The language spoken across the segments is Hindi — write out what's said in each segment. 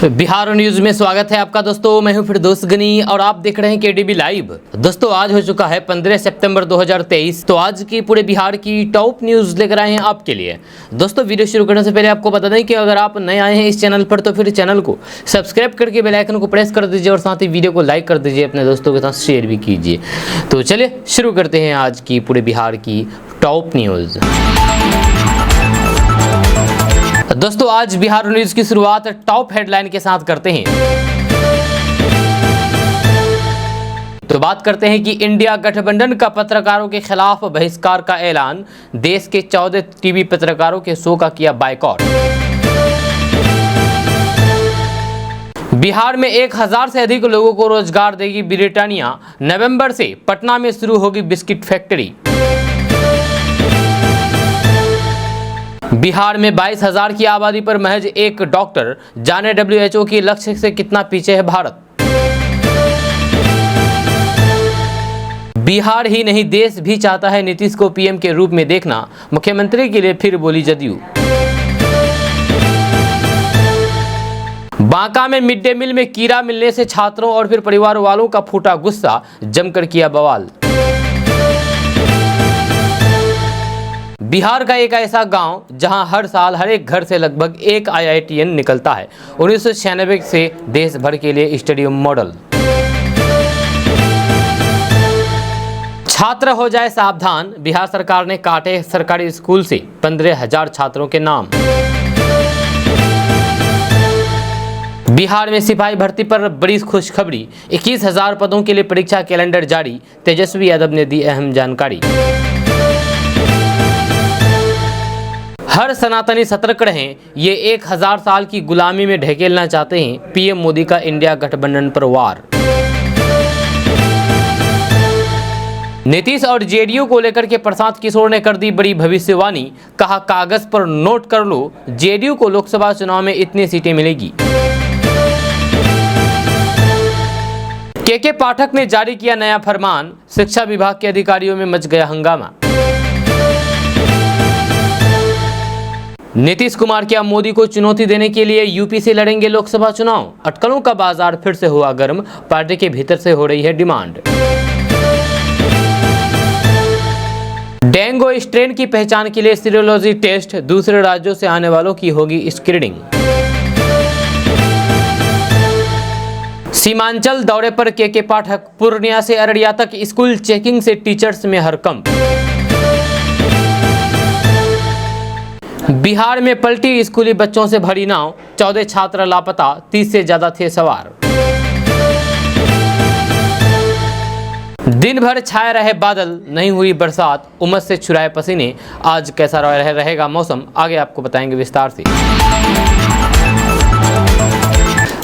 बिहार न्यूज में स्वागत है आपका दोस्तों। मैं हूं फिरदौस गनी और आप देख रहे हैं केडीबी लाइव। दोस्तों आज हो चुका है 15 सितंबर 2023। तो आज की पूरे बिहार की टॉप न्यूज लेकर आए हैं आपके लिए। दोस्तों वीडियो शुरू करने से पहले आपको बता दें कि अगर आप नए आए हैं इस चैनल पर तो फिर चैनल को सब्सक्राइब करके बेल आइकन को प्रेस कर दीजिए और साथ ही वीडियो को लाइक कर दीजिए, अपने दोस्तों के साथ शेयर भी कीजिए। तो चलिए शुरू करते हैं आज की पूरे बिहार की टॉप न्यूज। दोस्तों आज बिहार न्यूज की शुरुआत टॉप हेडलाइन के साथ करते हैं। तो बात करते हैं कि इंडिया गठबंधन का पत्रकारों के खिलाफ बहिष्कार का ऐलान, देश के 14 टीवी पत्रकारों के शो का किया बायकॉट। बिहार में 1000 से अधिक लोगों को रोजगार देगी ब्रिटानिया, नवंबर से पटना में शुरू होगी बिस्किट फैक्ट्री। बिहार में 22,000 की आबादी पर महज एक डॉक्टर, जाने WHO की लक्ष्य से कितना पीछे है भारत। बिहार ही नहीं देश भी चाहता है नीतीश को पीएम के रूप में देखना, मुख्यमंत्री के लिए फिर बोली जदयू। बांका में मिड डे मील में कीड़ा मिलने से छात्रों और फिर परिवार वालों का फूटा गुस्सा, जमकर किया बवाल। बिहार का एक ऐसा गांव जहां हर साल हर एक घर से लगभग एक IITian निकलता है। 1996 से देश भर के लिए स्टेडियम मॉडल। छात्र हो जाए सावधान, बिहार सरकार ने काटे सरकारी स्कूल से 15,000 छात्रों के नाम। बिहार में सिपाही भर्ती पर बड़ी खुशखबरी, 21,000 पदों के लिए परीक्षा कैलेंडर जारी, तेजस्वी यादव ने दी अहम जानकारी। हर सनातनी सतर्क रहें, ये 1000 साल की गुलामी में ढकेलना चाहते हैं, पीएम मोदी का इंडिया गठबंधन पर वार। नीतीश और जेडीयू को लेकर के प्रशांत किशोर ने कर दी बड़ी भविष्यवाणी, कहा कागज पर नोट कर लो, जेडीयू को लोकसभा चुनाव में इतनी सीटें मिलेगी। के पाठक ने जारी किया नया फरमान, शिक्षा विभाग के अधिकारियों में मच गया हंगामा। नीतीश कुमार क्या मोदी को चुनौती देने के लिए यूपी से लड़ेंगे लोकसभा चुनाव, अटकलों का बाजार फिर से हुआ गर्म, पार्टी के भीतर से हो रही है डिमांड। डेंगू स्ट्रेन की पहचान के लिए सीरोलॉजी टेस्ट, दूसरे राज्यों से आने वालों की होगी स्क्रीनिंग। सीमांचल दौरे पर के पाठक, पूर्णिया से अररिया तक स्कूल चेकिंग से टीचर्स में हड़कंप। बिहार में पलटी स्कूली बच्चों से भरी नाव, 14 छात्र लापता, 30 से ज्यादा थे सवार। दिन भर छाए रहे बादल, नहीं हुई बरसात, उमस से छुराए पसीने। आज कैसा रहेगा मौसम, आगे आपको बताएंगे विस्तार से।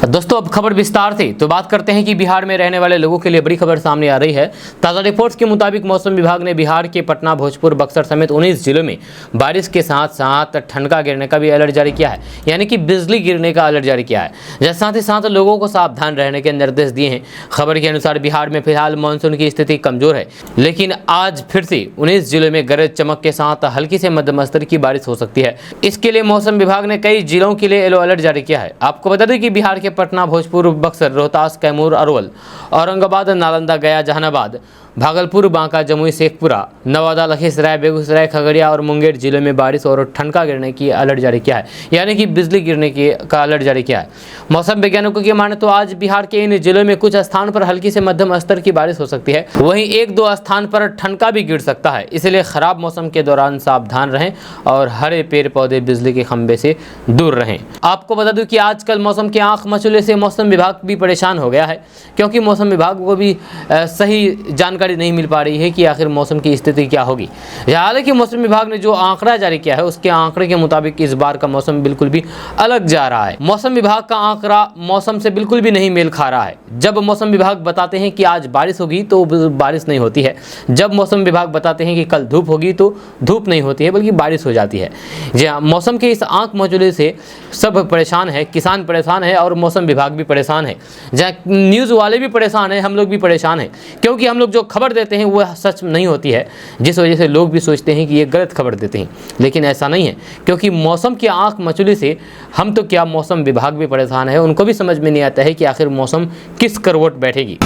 दोस्तों अब खबर विस्तार से। तो बात करते हैं कि बिहार में रहने वाले लोगों के लिए बड़ी खबर सामने आ रही है। ताज़ा रिपोर्ट्स के मुताबिक मौसम विभाग ने बिहार के पटना, भोजपुर, बक्सर समेत 19 जिलों में बारिश के साथ साथ ठनका गिरने का भी अलर्ट जारी किया है, यानी कि बिजली गिरने का अलर्ट जारी किया है। साथ ही साथ लोगों को सावधान रहने के निर्देश दिए हैं। खबर के अनुसार बिहार में फिलहाल मानसून की स्थिति कमजोर है, लेकिन आज फिर से 19 जिलों में गरज चमक के साथ हल्की से मध्यम स्तर की बारिश हो सकती है। इसके लिए मौसम विभाग ने कई जिलों के लिए येलो अलर्ट जारी किया है। आपको बता दें कि बिहार के पटना, भोजपुर, बक्सर, रोहतास, कैमूर, अरवल, औरंगाबाद, नालंदा, गया, जहानाबाद, भागलपुर, बांका, जमुई, शेखपुरा, नवादा, लखीसराय, बेगूसराय, खगड़िया और मुंगेर जिलों में बारिश और ठनका गिरने की अलर्ट जारी किया है, यानी कि बिजली गिरने का अलर्ट जारी किया है। मौसम वैज्ञानिकों की माने तो आज बिहार के इन जिलों में कुछ स्थान पर हल्की से मध्यम स्तर की बारिश हो सकती है, वहीं 1-2 स्थान पर ठनका भी गिर सकता है। इसलिए खराब मौसम के दौरान सावधान रहें और हरे पेड़ पौधे, बिजली के खंभे से दूर रहें। आपको बता दूं कि आजकल मौसम के आंख मचुले से मौसम विभाग भी परेशान हो गया है, क्योंकि मौसम विभाग को भी सही जानकारी नहीं मिल पा रही है कि आखिर मौसम की स्थिति क्या होगी। हालांकि मौसम विभाग ने जो आंकड़ा जारी किया है उसके आंकड़े के मुताबिक इस बार का मौसम बिल्कुल भी अलग जा रहा है। मौसम विभाग का आंकड़ा मौसम से बिल्कुल भी नहीं मेल खा रहा है। जब मौसम विभाग बताते हैं कि आज बारिश होगी तो बारिश नहीं होती है, जब मौसम विभाग बताते हैं कि कल धूप होगी तो धूप नहीं होती है बल्कि बारिश हो जाती है। जी हाँ, मौसम के इस आंख मचुले से सब परेशान है, किसान परेशान है और मौसम विभाग भी परेशान है। जहाँ न्यूज़ वाले भी परेशान है, हम लोग भी परेशान हैं, क्योंकि हम लोग जो खबर देते हैं वो सच नहीं होती है, जिस वजह से लोग भी सोचते हैं कि ये गलत खबर देते हैं, लेकिन ऐसा नहीं है। क्योंकि मौसम की आंख मचुली से हम तो क्या, मौसम विभाग भी परेशान है। उनको भी समझ में नहीं आता है कि आखिर मौसम किस करवट बैठेगी।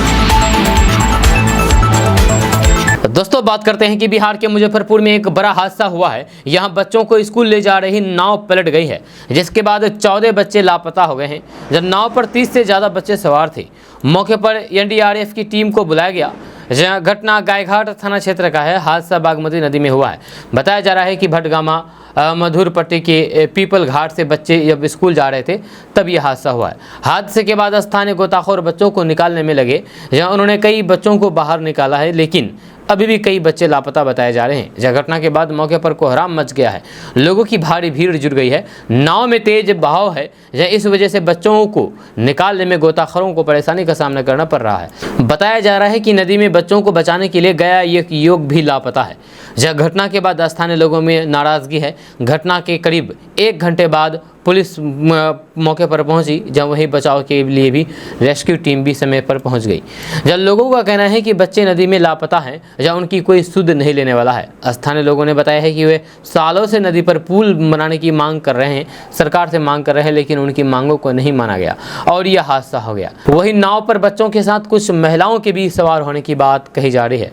दोस्तों बात करते हैं कि बिहार के मुजफ्फरपुर में एक बड़ा हादसा हुआ है। यहां बच्चों को स्कूल ले जा रही नाव पलट गई है, जिसके बाद 14 बच्चे लापता हो गए हैं। जब नाव पर 30 से ज़्यादा बच्चे सवार थे। मौके पर एनडीआरएफ की टीम को बुलाया गया। जहां घटना गायघाट थाना क्षेत्र का है। हादसा बागमती नदी में हुआ है। बताया जा रहा है कि भटगामा मधुरपट्टी के पीपल घाट से बच्चे जब स्कूल जा रहे थे तब यह हादसा हुआ है। हादसे के बाद स्थानीय गोताखोर बच्चों को निकालने में लगे। जहां उन्होंने कई बच्चों को बाहर निकाला है, लेकिन अभी भी कई बच्चे लापता बताए जा रहे हैं। यह घटना के बाद मौके पर कोहराम मच गया है। लोगों की भारी भीड़ जुट गई है। नाव में तेज बहाव है। इस वजह से बच्चों को निकालने में गोताखोरों को परेशानी का सामना करना पड़ रहा है। बताया जा रहा है कि नदी में बच्चों को बचाने के लिए गया एक युवक भी लापता है। यह घटना के बाद स्थानीय लोगों में नाराजगी है। घटना के करीब 1 घंटे बाद पुलिस मौके पर पहुंची, जब वहीं बचाव के लिए भी रेस्क्यू टीम भी समय पर पहुंच गई। जब लोगों का कहना है कि बच्चे नदी में लापता हैं, या उनकी कोई सुध नहीं लेने वाला है। स्थानीय लोगों ने बताया है कि वे सालों से नदी पर पुल बनाने की मांग कर रहे हैं, सरकार से मांग कर रहे हैं, लेकिन उनकी मांगों को नहीं माना गया और यह हादसा हो गया। वहीं नाव पर बच्चों के साथ कुछ महिलाओं के भी सवार होने की बात कही जा रही है।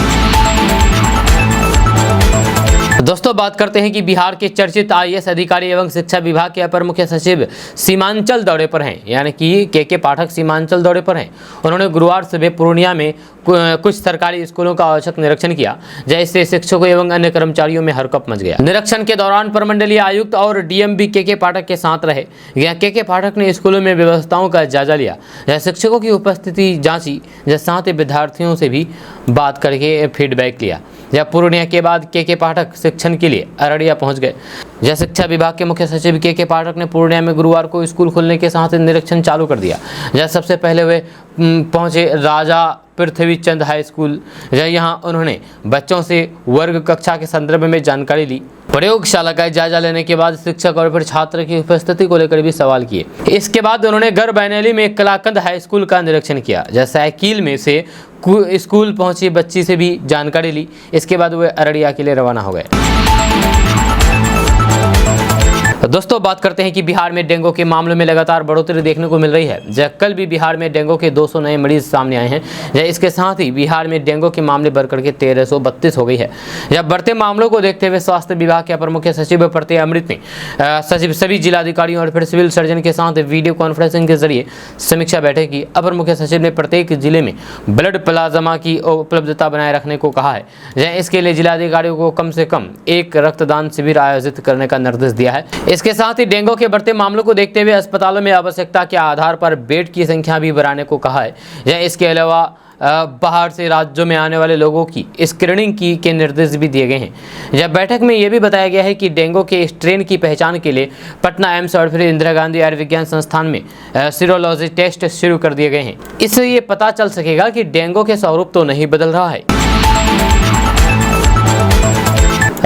दोस्तों बात करते हैं कि बिहार के चर्चित आईएएस अधिकारी एवं शिक्षा विभाग के अपर मुख्य सचिव सीमांचल दौरे पर हैं, यानी कि के पाठक सीमांचल दौरे पर हैं। उन्होंने गुरुवार सुबह पूर्णिया में कुछ सरकारी स्कूलों का औचक निरीक्षण किया, जैसे शिक्षकों एवं अन्य कर्मचारियों में हड़कंप मच गया। निरीक्षण के दौरान प्रमंडलीय आयुक्त और डीएम भी के पाठक के साथ रहे। के पाठक ने स्कूलों में व्यवस्थाओं का जायजा लिया, शिक्षकों की उपस्थिति जांची, साथ ही विद्यार्थियों से भी बात करके फीडबैक लिया। जब पूर्णिया के बाद के पाठक शिक्षण के लिए अररिया पहुंच गए। शिक्षा विभाग के मुख्य सचिव के पाठक ने पूर्णिया में गुरुवार को स्कूल खुलने के साथ निरीक्षण चालू कर दिया। सबसे पहले वे पहुंचे राजा पृथ्वी चंद हाई स्कूल। यहां उन्होंने बच्चों से वर्ग कक्षा के संदर्भ में जानकारी ली। प्रयोगशाला का जायजा लेने के बाद शिक्षक और फिर छात्र की उपस्थिति को लेकर भी सवाल किए। इसके बाद उन्होंने गढ़बैनली में कलाकंद हाई स्कूल का निरीक्षण किया। साइकिल में से स्कूल पहुंची बच्ची से भी जानकारी ली। इसके बाद वे अररिया के लिए रवाना हो गए। दोस्तों बात करते हैं कि बिहार में डेंगू के मामलों में लगातार बढ़ोतरी देखने को मिल रही है। कल भी बिहार में डेंगू के 200 नए मरीज सामने आए हैं। इसके साथ ही बिहार में डेंगू के मामले बढ़कर के 1332 हो गई है। बढ़ते मामलों को देखते हुए स्वास्थ्य विभाग के अपर मुख्य सचिव प्रत्यय अमृत ने सभी जिलाधिकारियों और फिर सिविल सर्जन के साथ वीडियो कॉन्फ्रेंसिंग के जरिए समीक्षा बैठक की। अपर मुख्य सचिव ने प्रत्येक जिले में ब्लड प्लाज्मा की उपलब्धता बनाए रखने को कहा है। इसके लिए जिलाधिकारियों को कम से कम 1 रक्तदान शिविर आयोजित करने का निर्देश दिया है। इसके साथ ही डेंगू के बढ़ते मामलों को देखते हुए अस्पतालों में आवश्यकता के आधार पर बेड की संख्या भी बढ़ाने को कहा है। इसके अलावा बाहर से राज्यों में आने वाले लोगों की स्क्रीनिंग के निर्देश भी दिए गए हैं। बैठक में यह भी बताया गया है कि डेंगू के स्ट्रेन की पहचान के लिए पटना एम्स और फिर इंदिरा गांधी आयुर्विज्ञान संस्थान में सीरोलॉजी टेस्ट शुरू कर दिए गए हैं। इससे ये पता चल सकेगा कि डेंगू के स्वरूप तो नहीं बदल रहा है।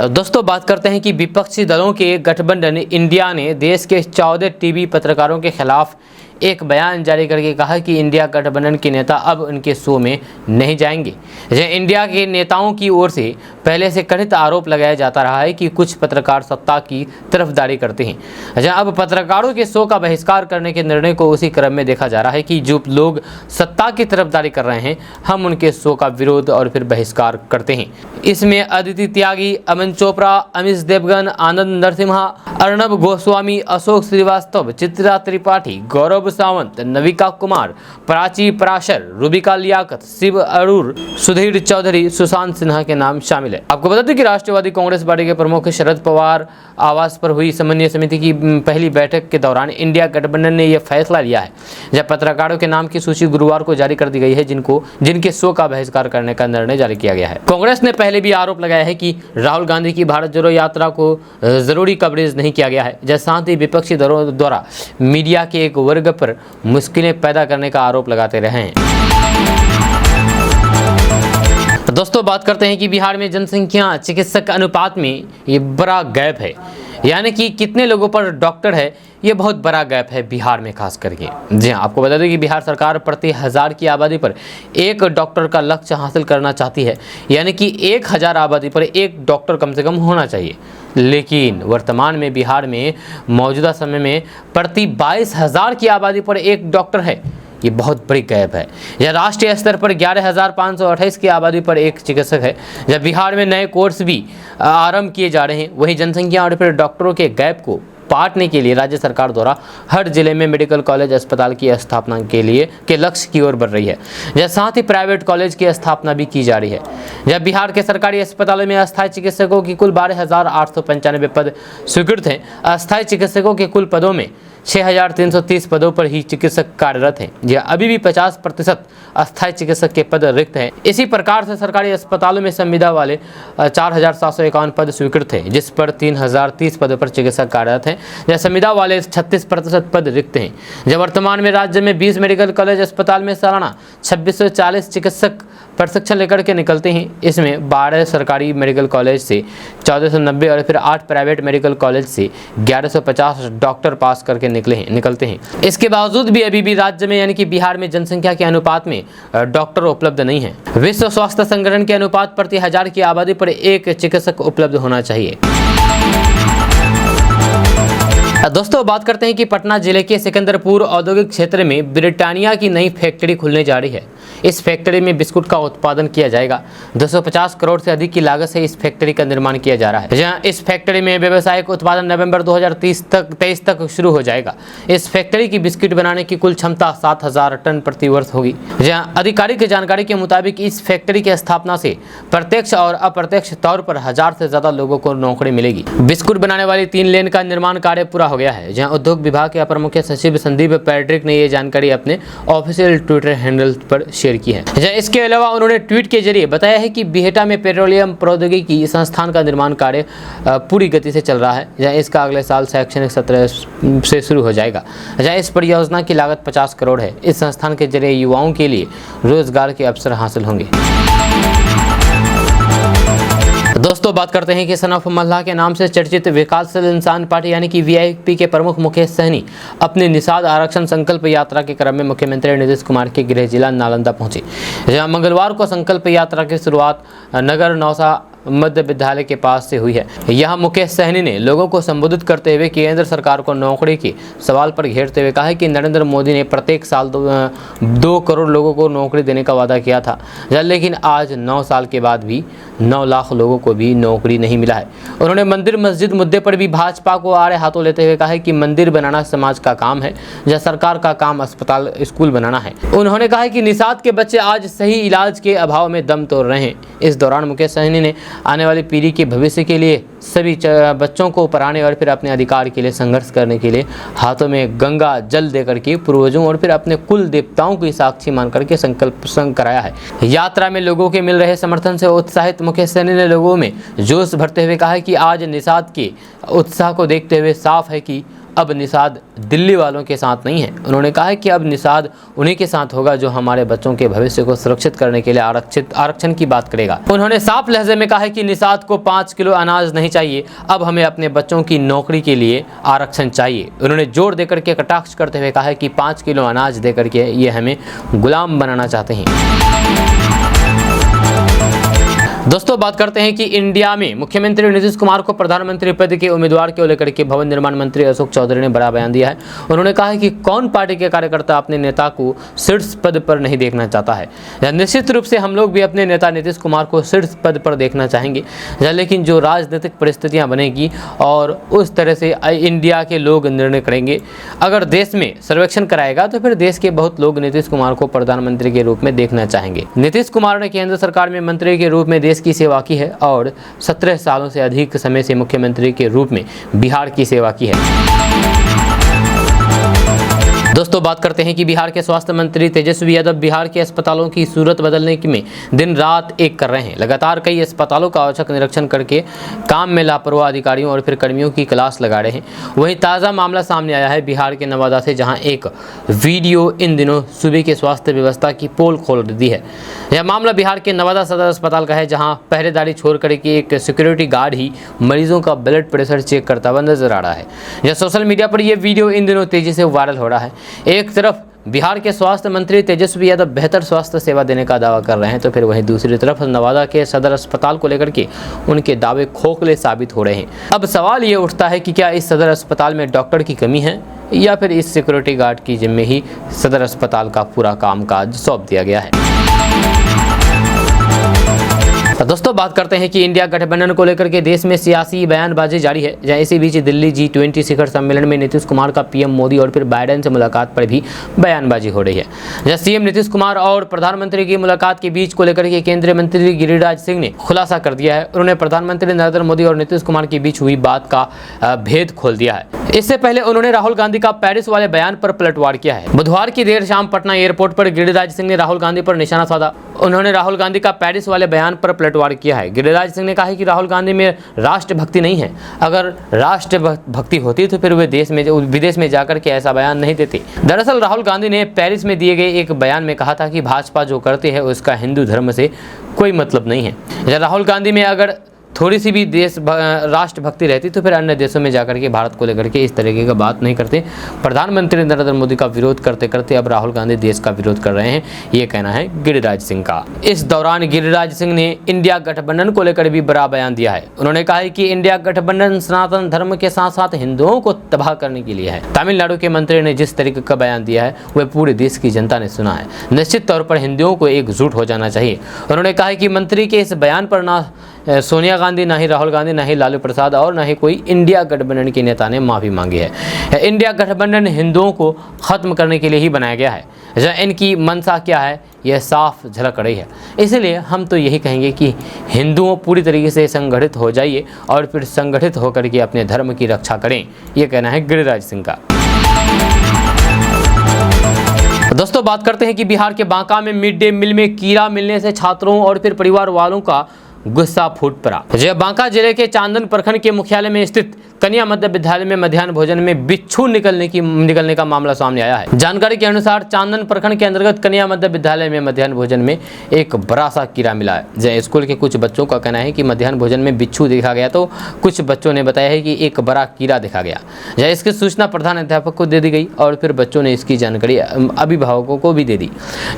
दोस्तों बात करते हैं कि विपक्षी दलों के गठबंधन इंडिया ने देश के 14 टीवी पत्रकारों के खिलाफ एक बयान जारी करके कहा कि इंडिया गठबंधन के नेता अब उनके शो में नहीं जाएंगे। इंडिया के नेताओं की ओर से पहले से कथित आरोप लगाया जाता रहा है कि कुछ पत्रकार सत्ता की तरफदारी करते हैं। अब पत्रकारों के शो का बहिष्कार करने के निर्णय को उसी क्रम में देखा जा रहा है कि जो लोग सत्ता की तरफदारी कर रहे हैं, हम उनके शो का विरोध और फिर बहिष्कार करते हैं। इसमें अदिति त्यागी, अमन चोपड़ा, अमिश देवगन, आनंद नरसिम्हा, अर्णब गोस्वामी, अशोक श्रीवास्तव, चित्रा त्रिपाठी, गौरव सावंत, नविका कुमार, प्राची पराशर, रूबिका लियाकत, शिव अरूर, सुधीर चौधरी, सुशांत सिन्हा के नाम शामिल है। आपको बता दें कि राष्ट्रवादी कांग्रेस पार्टी के प्रमुख शरद पवार आवास पर हुई समन्वय समिति की पहली बैठक के दौरान इंडिया गठबंधन ने यह फैसला लिया है। जब पत्रकारों के नाम की सूची गुरुवार को जारी कर दी गई है, जिनके शो का बहिष्कार करने का निर्णय जारी किया गया है। कांग्रेस ने पहले भी आरोप लगाया है कि राहुल गांधी की भारत जोड़ो यात्रा को जरूरी कवरेज नहीं किया गया है। साथ ही विपक्षी दलों द्वारा मीडिया के एक वर्ग पर मुश्किलें पैदा करने का आरोप लगाते रहे हैं। दोस्तों बात करते हैं कि बिहार में जनसंख्या चिकित्सक अनुपात में ये बड़ा गैप है। यानी कि कितने लोगों पर डॉक्टर है, ये बहुत बड़ा गैप है बिहार में खास करके। जी हाँ, आपको बता दें कि बिहार सरकार प्रति 1000 की आबादी पर एक डॉक्टर का लक्ष्य हासिल करना चाहती है, यानी कि 1000 आबादी पर एक डॉक्टर कम से कम होना चाहिए। लेकिन वर्तमान में बिहार में मौजूदा समय में प्रति 22,000 की आबादी पर एक डॉक्टर है, ये बहुत बड़ी गैप है। यह राष्ट्रीय स्तर पर 11,528 की आबादी पर एक चिकित्सक है। जब बिहार में नए कोर्स भी आरंभ किए जा रहे हैं, वहीं जनसंख्या और फिर डॉक्टरों के गैप को पाटने के लिए राज्य सरकार द्वारा हर जिले में मेडिकल कॉलेज अस्पताल की स्थापना के लक्ष्य की ओर बढ़ रही है। जब साथ ही प्राइवेट कॉलेज की स्थापना भी की जा रही है। जब बिहार के सरकारी अस्पतालों में अस्थायी चिकित्सकों की कुल 12,895 पद स्वीकृत हैं, अस्थायी चिकित्सकों के कुल पदों में 6,330 पदों पर ही चिकित्सक कार्यरत हैं। यह अभी भी 50% अस्थायी चिकित्सक के पद रिक्त हैं। इसी प्रकार से सरकारी अस्पतालों में संविदा वाले 4,751 पद स्वीकृत हैं, जिस पर 3,030 पदों पर चिकित्सक कार्यरत हैं। यह संविदा वाले 36% पद रिक्त हैं। जब वर्तमान में राज्य में 20 मेडिकल कॉलेज अस्पताल में सालाना 2640 चिकित्सक प्रशिक्षण लेकर के निकलते हैं। इसमें 12 सरकारी मेडिकल कॉलेज से 1490 और फिर 8 प्राइवेट मेडिकल कॉलेज से 1150 डॉक्टर पास करके निकलते हैं। इसके बावजूद भी अभी भी राज्य में यानी कि बिहार में जनसंख्या के अनुपात में डॉक्टर उपलब्ध नहीं है। विश्व स्वास्थ्य संगठन के अनुपात प्रति 1000 की आबादी पर एक चिकित्सक उपलब्ध होना चाहिए। दोस्तों, बात करते हैं कि पटना जिले के सिकंदरपुर औद्योगिक क्षेत्र में ब्रिटानिया की नई फैक्ट्री खुलने जा रही है। इस फैक्ट्री में बिस्कुट का उत्पादन किया जाएगा। 250 करोड़ से अधिक की लागत से इस फैक्ट्री का निर्माण किया जा रहा है। जहां इस फैक्ट्री में व्यावसायिक उत्पादन नवंबर 2023 तक शुरू हो जाएगा। इस फैक्ट्री की बिस्किट बनाने की कुल क्षमता 7,000 टन प्रति वर्ष होगी। जहां आधिकारिक जानकारी के मुताबिक इस फैक्ट्री की स्थापना से प्रत्यक्ष और अप्रत्यक्ष तौर पर 1000 से ज्यादा लोगों को नौकरी मिलेगी। बिस्कुट बनाने वाली 3 लेन का निर्माण कार्य पूरा हो गया है। जहां उद्योग विभाग के अपर मुख्य सचिव संदीप पैट्रिक ने यह जानकारी अपने ऑफिशियल ट्विटर हैंडल पर शेयर की है। इसके अलावा उन्होंने ट्वीट के जरिए बताया है कि बिहेटा में पेट्रोलियम प्रौद्योगिकी संस्थान का निर्माण कार्य पूरी गति से चल रहा है। जहां इसका अगले साल शैक्षणिक सत्र से शुरू हो जाएगा। जहां इस परियोजना की लागत 50 करोड़ है। इस संस्थान के जरिए युवाओं के लिए रोजगार के अवसर हासिल होंगे। दोस्तों, बात करते हैं कि सन ऑफ मल्लाह के नाम से चर्चित विकासशील इंसान पार्टी यानी कि वीआईपी के प्रमुख मुकेश सहनी अपनी निषाद आरक्षण संकल्प यात्रा के क्रम में मुख्यमंत्री नीतीश कुमार के गृह जिला नालंदा पहुंचे। जहां मंगलवार को संकल्प यात्रा की शुरुआत नगर नौसा मध्य विद्यालय के पास से हुई है। यहाँ मुकेश सहनी ने लोगों को संबोधित करते हुए केंद्र सरकार को नौकरी के सवाल पर घेरते हुए कहा है कि नरेंद्र मोदी ने प्रत्येक साल 2 करोड़ लोगों को नौकरी देने का वादा किया था, लेकिन आज 9 साल के बाद भी 9 लाख लोगों को भी नौकरी नहीं मिला है। उन्होंने मंदिर मस्जिद मुद्दे पर भी भाजपा को आड़े हाथों लेते हुए कहा है कि मंदिर बनाना समाज का काम है, जहाँ सरकार का काम अस्पताल स्कूल बनाना है। उन्होंने कहा है कि निषाद के बच्चे आज सही इलाज के अभाव में दम तोड़ रहे हैं। इस दौरान मुकेश सहनी ने आने वाली पीढ़ी के भविष्य के लिए सभी बच्चों को पढ़ाने और फिर अपने अधिकार के लिए संघर्ष करने के लिए हाथों में गंगा जल देकर के पूर्वजों और फिर अपने कुल देवताओं की साक्षी मान करके संकल्प कराया है। यात्रा में लोगों के मिल रहे समर्थन से उत्साहित मुकेश सहनी ने लोगों में जोश भरते हुए कहा है कि आज निषाद के उत्साह को देखते हुए साफ है कि अब निषाद दिल्ली वालों के साथ नहीं है। उन्होंने कहा है कि अब निषाद उन्हीं के साथ होगा जो हमारे बच्चों के भविष्य को सुरक्षित करने के लिए आरक्षण की बात करेगा। उन्होंने साफ लहजे में कहा है कि निषाद को 5 किलो अनाज नहीं चाहिए, अब हमें अपने बच्चों की नौकरी के लिए आरक्षण चाहिए। उन्होंने जोर देकर के कटाक्ष करते हुए कहा है कि 5 किलो अनाज देकर के ये हमें गुलाम बनाना चाहते हैं। दोस्तों, बात करते हैं कि इंडिया में मुख्यमंत्री नीतीश कुमार को प्रधानमंत्री पद के उम्मीदवार को लेकर के भवन निर्माण मंत्री अशोक चौधरी ने बड़ा बयान दिया है। उन्होंने कहा है कि कौन पार्टी के कार्यकर्ता अपने नेता को शीर्ष पद पर नहीं देखना चाहता है। निश्चित रूप से हम लोग भी अपने नेता नीतीश कुमार को शीर्ष पद पर देखना चाहेंगे, लेकिन जो राजनीतिक परिस्थितियां बनेगी और उस तरह से इंडिया के लोग निर्णय करेंगे। अगर देश में सर्वेक्षण कराएगा तो फिर देश के बहुत लोग नीतीश कुमार को प्रधानमंत्री के रूप में देखना चाहेंगे। नीतीश कुमार ने केंद्र सरकार में मंत्री के रूप में देश की सेवा की है और 17 सालों से अधिक समय से मुख्यमंत्री के रूप में बिहार की सेवा की है। दोस्तों बात करते हैं कि बिहार के स्वास्थ्य मंत्री तेजस्वी यादव बिहार के अस्पतालों की सूरत बदलने में दिन रात एक कर रहे हैं। लगातार कई अस्पतालों का औचक निरीक्षण करके काम में लापरवाह अधिकारियों और फिर कर्मियों की क्लास लगा रहे हैं। वहीं ताज़ा मामला सामने आया है बिहार के नवादा से, जहां एक वीडियो इन दिनों सूबे के स्वास्थ्य व्यवस्था की पोल खोल दी है। यह मामला बिहार के नवादा सदर अस्पताल का है, जहाँ पहरेदारी छोड़कर के एक सिक्योरिटी गार्ड ही मरीजों का ब्लड प्रेशर चेक करता हुआ नजर आ रहा है। यह सोशल मीडिया पर यह वीडियो इन दिनों तेजी से वायरल हो रहा है। एक तरफ बिहार के स्वास्थ्य मंत्री तेजस्वी यादव बेहतर स्वास्थ्य सेवा देने का दावा कर रहे हैं, तो फिर वहीं दूसरी तरफ नवादा के सदर अस्पताल को लेकर के उनके दावे खोखले साबित हो रहे हैं। अब सवाल ये उठता है कि क्या इस सदर अस्पताल में डॉक्टर की कमी है या फिर इस सिक्योरिटी गार्ड की जिम्मे ही सदर अस्पताल का पूरा कामकाज सौंप दिया गया है। तो दोस्तों बात करते हैं कि इंडिया गठबंधन को लेकर के देश में सियासी बयानबाजी जारी है, जहां इसी बीच दिल्ली G20 शिखर सम्मेलन में नीतीश कुमार का पीएम मोदी और फिर बाइडेन से मुलाकात पर भी बयानबाजी हो रही है। जहां सीएम नीतीश कुमार और प्रधानमंत्री की मुलाकात के बीच को लेकर के केंद्रीय मंत्री गिरिराज सिंह ने खुलासा कर दिया है। उन्होंने प्रधानमंत्री नरेंद्र मोदी और नीतीश कुमार के बीच हुई बात का भेद खोल दिया है। इससे पहले उन्होंने राहुल गांधी का पेरिस वाले बयान पर पलटवार किया है। बुधवार की देर शाम पटना एयरपोर्ट पर गिरिराज सिंह ने राहुल गांधी पर निशाना साधा। उन्होंने राहुल गांधी का पेरिस वाले बयान पर पलटवार किया है। गिरिराज सिंह ने कहा कि राहुल गांधी में राष्ट्रभक्ति नहीं है। अगर राष्ट्रभक्ति होती तो फिर वे विदेश में जाकर के ऐसा बयान नहीं देते। दरअसल राहुल गांधी ने पेरिस में दिए गए एक बयान में कहा था कि भाजपा जो करती है उसका हिंदू धर्म से कोई मतलब नहीं है। राहुल गांधी में अगर थोड़ी सी भी राष्ट्रभक्ति रहती तो फिर अन्य देशों में जाकर के भारत को लेकर के इस तरीके का बात नहीं करते। प्रधानमंत्री नरेंद्र मोदी का विरोध करते करते अब राहुल गांधी देश का विरोध कर रहे हैं, ये कहना है गिरिराज सिंह का। इस दौरान गिरिराज सिंह ने इंडिया गठबंधन को लेकर भी बड़ा बयान दिया है। उन्होंने कहा है कि इंडिया गठबंधन सनातन धर्म के साथ साथ हिंदुओं को तबाह करने के लिए है। तमिलनाडु के मंत्री ने जिस तरीके का बयान दिया है वह पूरे देश की जनता ने सुना है। निश्चित तौर पर हिंदुओं को एकजुट हो जाना चाहिए। उन्होंने कहा कि मंत्री के इस बयान पर ना सोनिया गांधी, ना ही राहुल गांधी, ना ही लालू प्रसाद और ना ही कोई इंडिया गठबंधन के नेता ने माफ़ी मांगी है। इंडिया गठबंधन हिंदुओं को ख़त्म करने के लिए ही बनाया गया है। जहाँ इनकी मंशा क्या है यह साफ झलक रही है। इसलिए हम तो यही कहेंगे कि हिंदुओं पूरी तरीके से संगठित हो जाइए और फिर संगठित होकर के अपने धर्म की रक्षा करें, ये कहना है गिरिराज सिंह का। दोस्तों बात करते हैं कि बिहार के बांका में मिड डे मील में कीड़ा मिलने से छात्रों और फिर परिवार वालों का गुस्सा फूट पड़ा। जब बांका जिले के चांदन प्रखंड के मुख्यालय में स्थित कन्या मध्य विद्यालय में मध्याह्न भोजन में बिच्छू निकलने का मामला सामने आया है। जानकारी के अनुसार चांदन प्रखंड के अंतर्गत कन्या मध्य विद्यालय में मध्याह्न भोजन में एक बड़ा सा कीड़ा मिला है। जय स्कूल के कुछ बच्चों का कहना है कि मध्याह्न भोजन में बिच्छू देखा गया, तो कुछ बच्चों ने बताया है कि एक बड़ा कीड़ा देखा गया। जय इसकी सूचना प्रधान अध्यापक को दे दी गई और फिर बच्चों ने इसकी जानकारी अभिभावकों को भी दे दी।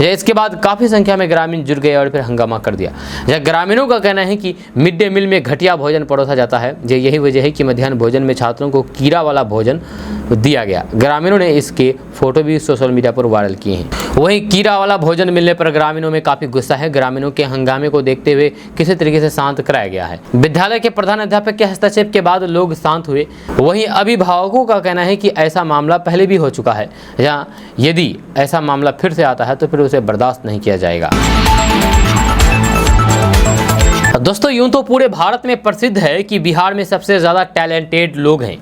इसके बाद काफी संख्या में ग्रामीण जुट गए और फिर हंगामा कर दिया। ग्रामीणों का कहना है कि मिड डे मील में घटिया भोजन परोसा जाता है। यही वजह है कि मध्याह्न भोजन में छात्रों को कीड़ा वाला भोजन दिया गया। ग्रामीणों ने इसके फोटो भी सोशल मीडिया पर वायरल किए हैं। वहीं कीड़ा वाला भोजन मिलने पर ग्रामीणों में काफी गुस्सा है। ग्रामीणों के हंगामे को देखते हुए किसी तरीके से शांत कराया गया है। विद्यालय के प्रधान अध्यापक के हस्तक्षेप के बाद लोग शांत हुए। वहीं अभिभावकों का कहना है कि ऐसा मामला पहले भी हो चुका है, या यदि ऐसा मामला फिर से आता है तो फिर उसे बर्दाश्त नहीं किया जाएगा। दोस्तों यूं तो पूरे भारत में प्रसिद्ध है कि बिहार में सबसे ज़्यादा टैलेंटेड लोग हैं,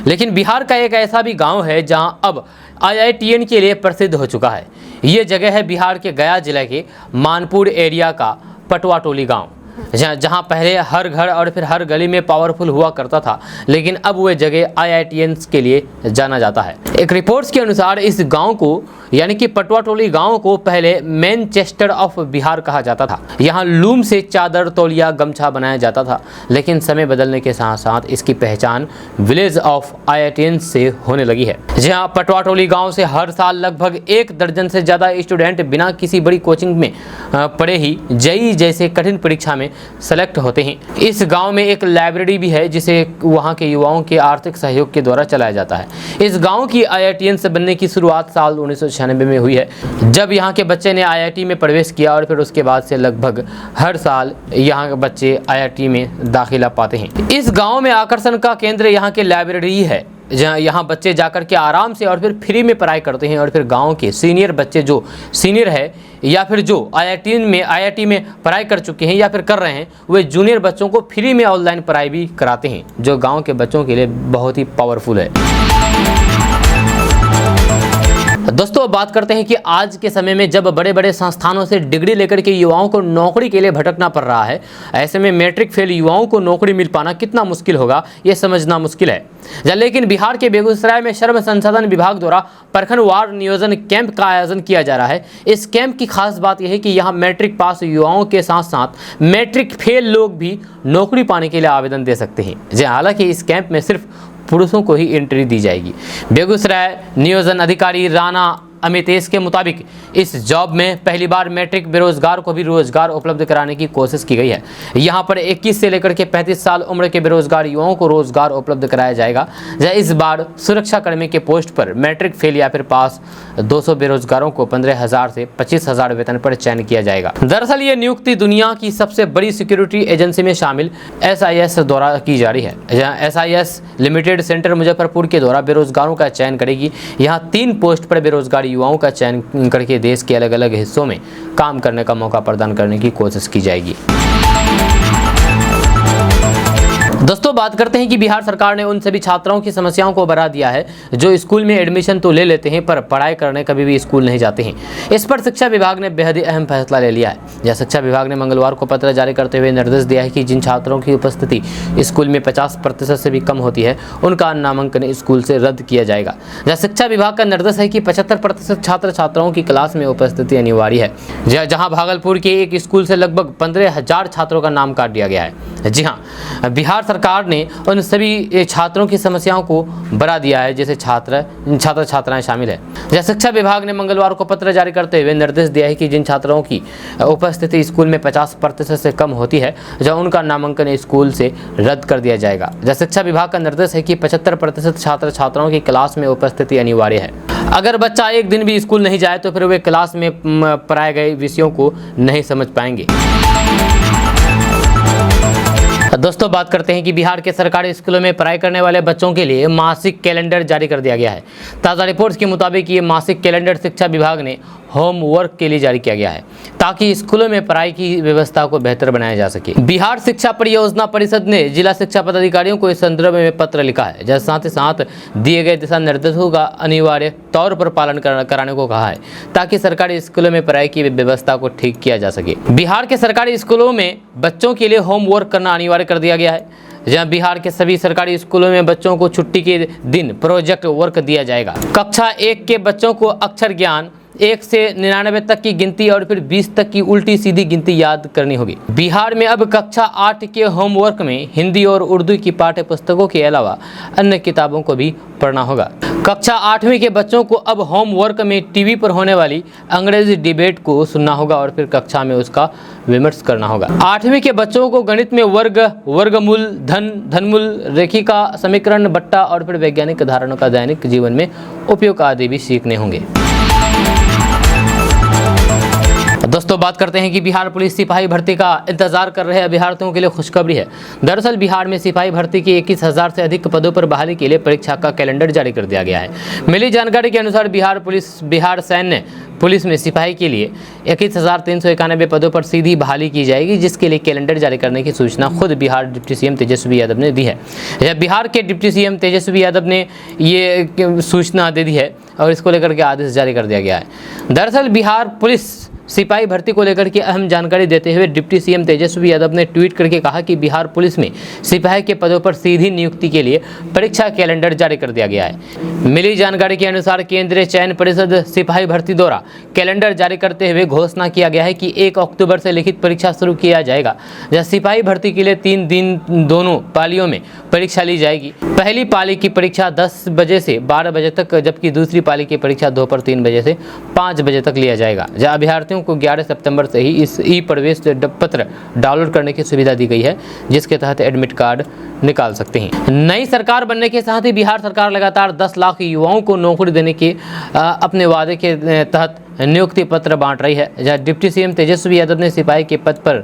लेकिन बिहार का एक ऐसा भी गांव है जहां अब IITN के लिए प्रसिद्ध हो चुका है। ये जगह है बिहार के गया जिले के मानपुर एरिया का पटवाटोली गांव, जहां पहले हर घर और फिर हर गली में पावरफुल हुआ करता था, लेकिन अब वह जगह IITN के लिए जाना जाता है। एक रिपोर्ट्स के अनुसार इस गांव को यानी कि पटवाटोली गांव को पहले मैनचेस्टर ऑफ बिहार कहा जाता था। यहाँ लूम से चादर, तौलिया, गमछा बनाया जाता था, लेकिन समय बदलने के साथ साथ इसकी पहचान विलेज ऑफ IITN से होने लगी है। जहाँ पटवाटोली गांव से हर साल लगभग 1 दर्जन से ज़्यादा स्टूडेंट बिना किसी बड़ी कोचिंग में पढ़े ही JEE जैसे कठिन परीक्षा में सेलेक्ट होते हैं। इस गाँव में एक लाइब्रेरी भी है जिसे वहाँ के युवाओं के आर्थिक सहयोग के द्वारा चलाया जाता है। इस गाँव की IITN से बनने की शुरुआत साल 1996 में हुई है, जब यहाँ के बच्चे ने IIT में प्रवेश किया और फिर उसके बाद से लगभग हर साल यहाँ के बच्चे IIT में दाखिला पाते हैं। इस गांव में आकर्षण का केंद्र यहाँ के लाइब्रेरी है, जहाँ यहाँ बच्चे जाकर के आराम से और फिर फ्री में पढ़ाई करते हैं और फिर गांव के सीनियर बच्चे जो सीनियर है या फिर जो IIT में पढ़ाई कर चुके हैं या फिर कर रहे हैं, वे जूनियर बच्चों को फ्री में ऑनलाइन पढ़ाई भी कराते हैं, जो गाँव के बच्चों के लिए बहुत ही पावरफुल है। दोस्तों अब बात करते हैं कि आज के समय में जब बड़े बड़े संस्थानों से डिग्री लेकर के युवाओं को नौकरी के लिए भटकना पड़ रहा है, ऐसे में मैट्रिक फेल युवाओं को नौकरी मिल पाना कितना मुश्किल होगा ये समझना मुश्किल है। लेकिन बिहार के बेगूसराय में श्रम संसाधन विभाग द्वारा प्रखंडवार नियोजन कैंप का आयोजन किया जा रहा है। इस कैंप की खास बात यह है कि यहाँ मैट्रिक पास युवाओं के साथ साथ मैट्रिक फेल लोग भी नौकरी पाने के लिए आवेदन दे सकते हैं। हालांकि इस कैंप में सिर्फ पुरुषों को ही एंट्री दी जाएगी। बेगूसराय नियोजन अधिकारी राणा अमितेश के मुताबिक इस जॉब में पहली बार मैट्रिक बेरोजगार को भी रोजगार उपलब्ध कराने की कोशिश की गई है। यहां पर 21 से लेकर के 35 साल उम्र के बेरोजगार युवाओं को रोजगार उपलब्ध कराया जाएगा। इस बार सुरक्षा कर्मी के पोस्ट पर मैट्रिक फेल या फिर पास 200 बेरोजगारों को 15,000 से 25,000 वेतन पर चयन किया जाएगा। दरअसल ये नियुक्ति दुनिया की सबसे बड़ी सिक्योरिटी एजेंसी में शामिल SIS द्वारा की जा रही है। जहाँ SIS लिमिटेड सेंटर मुजफ्फरपुर के द्वारा बेरोजगारों का चयन करेगी। यहाँ 3 पोस्ट पर बेरोजगार युवाओं का चयन करके देश के अलग अलग हिस्सों में काम करने का मौका प्रदान करने की कोशिश की जाएगी। दोस्तों बात करते हैं कि बिहार सरकार ने उन सभी छात्रों की समस्याओं को बढ़ा दिया है जो स्कूल में एडमिशन तो ले लेते हैं पर पढ़ाई करने कभी भी स्कूल नहीं जाते हैं। इस पर शिक्षा विभाग ने बेहद ही अहम फैसला ले लिया है। जहाँ शिक्षा विभाग ने मंगलवार को पत्र जारी करते हुए निर्देश दिया है कि जिन छात्रों की उपस्थिति स्कूल में 50% से भी कम होती है उनका नामांकन स्कूल से रद्द किया जाएगा। जहाँ शिक्षा विभाग का निर्देश है कि 75% छात्र छात्राओं की क्लास में उपस्थिति अनिवार्य है। जहाँ भागलपुर के एक स्कूल से लगभग 15,000 छात्रों का नाम काट दिया गया है। जी हाँ, बिहार सरकार ने उन सभी छात्रों की समस्याओं को बढ़ा दिया है जैसे छात्र छात्राएं शामिल है। जैसे शिक्षा विभाग ने मंगलवार को पत्र जारी करते हुए निर्देश दिया है कि जिन छात्रों की उपस्थिति स्कूल में 50% से कम होती है जब उनका नामांकन स्कूल से रद्द कर दिया जाएगा। जैसे शिक्षा विभाग का निर्देश है कि 75% छात्र छात्राओं की क्लास में उपस्थिति अनिवार्य है। अगर बच्चा एक दिन भी स्कूल नहीं जाए तो फिर वे क्लास में पढ़ाए गए विषयों को नहीं समझ पाएंगे। दोस्तों बात करते हैं कि बिहार के सरकारी स्कूलों में पढ़ाई करने वाले बच्चों के लिए मासिक कैलेंडर जारी कर दिया गया है। ताज़ा रिपोर्ट्स के मुताबिक ये मासिक कैलेंडर शिक्षा विभाग ने होमवर्क के लिए जारी किया गया है ताकि स्कूलों में पढ़ाई की व्यवस्था को बेहतर बनाया जा सके। बिहार शिक्षा परियोजना परिषद ने जिला शिक्षा पदाधिकारियों को इस संदर्भ में पत्र लिखा है, जैसे साथ ही साथ दिए गए दिशा निर्देशों का अनिवार्य तौर पर पालन कराने को कहा है ताकि सरकारी स्कूलों में पढ़ाई की व्यवस्था को ठीक किया जा सके। बिहार के सरकारी स्कूलों में बच्चों के लिए होमवर्क करना अनिवार्य कर दिया गया है। जहां बिहार के सभी सरकारी स्कूलों में बच्चों को छुट्टी के दिन प्रोजेक्ट वर्क दिया जाएगा। कक्षा 1 के बच्चों को अक्षर ज्ञान 1 से 99 तक की गिनती और फिर 20 तक की उल्टी सीधी गिनती याद करनी होगी। बिहार में अब कक्षा 8 के होमवर्क में हिंदी और उर्दू की पाठ्य पुस्तकों के अलावा अन्य किताबों को भी पढ़ना होगा। कक्षा 8वीं के बच्चों को अब होमवर्क में टीवी पर होने वाली अंग्रेजी डिबेट को सुनना होगा और फिर कक्षा में उसका विमर्श करना होगा। 8वीं के बच्चों को गणित में वर्गमूल, धनमूल, रेखिका, समीकरण, बट्टा और फिर वैज्ञानिक धारणाओं का दैनिक जीवन में उपयोग आदि भी सीखने होंगे। दोस्तों बात करते हैं कि बिहार पुलिस सिपाही भर्ती का इंतजार कर रहे अभ्यर्थियों के लिए खुशखबरी है। दरअसल बिहार में सिपाही भर्ती की 21,000 से अधिक पदों पर बहाली के लिए परीक्षा का कैलेंडर जारी कर दिया गया है। मिली जानकारी के अनुसार बिहार सैन्य पुलिस में सिपाही के लिए 21,391 पदों पर सीधी बहाली की जाएगी, जिसके लिए कैलेंडर जारी करने की सूचना खुद बिहार डिप्टी सीएम तेजस्वी यादव ने दी है। बिहार के डिप्टी सीएम तेजस्वी यादव ने ये सूचना दे दी है और इसको लेकर के आदेश जारी कर दिया गया है। दरअसल बिहार पुलिस सिपाही भर्ती को लेकर के अहम जानकारी देते हुए डिप्टी सीएम तेजस्वी यादव ने ट्वीट करके कहा कि बिहार पुलिस में सिपाही के पदों पर सीधी नियुक्ति के लिए परीक्षा कैलेंडर जारी कर दिया गया है। मिली जानकारी के अनुसार केंद्रीय चयन परिषद सिपाही भर्ती द्वारा कैलेंडर जारी करते हुए घोषणा किया गया है कि 1 अक्टूबर से लिखित परीक्षा शुरू किया जाएगा। जहाँ सिपाही भर्ती के लिए 3 दिन दोनों पालियों में परीक्षा ली जाएगी। पहली पाली की परीक्षा 10 बजे से 12 बजे तक, जबकि दूसरी पाली की परीक्षा दोपहर 3 बजे से 5 बजे तक लिया जाएगा। जहाँ अभ्यर्थियों को 11 सितंबर से ही इस ई प्रवेश पत्र डाउनलोड करने की सुविधा दी गई है, जिसके तहत एडमिट कार्ड निकाल सकते हैं। नई सरकार बनने के साथ ही बिहार सरकार लगातार 10 लाख युवाओं को नौकरी देने के अपने वादे के तहत नियुक्ति पत्र बांट रही है। जहां डिप्टी सीएम तेजस्वी यादव ने सिपाही के पद पर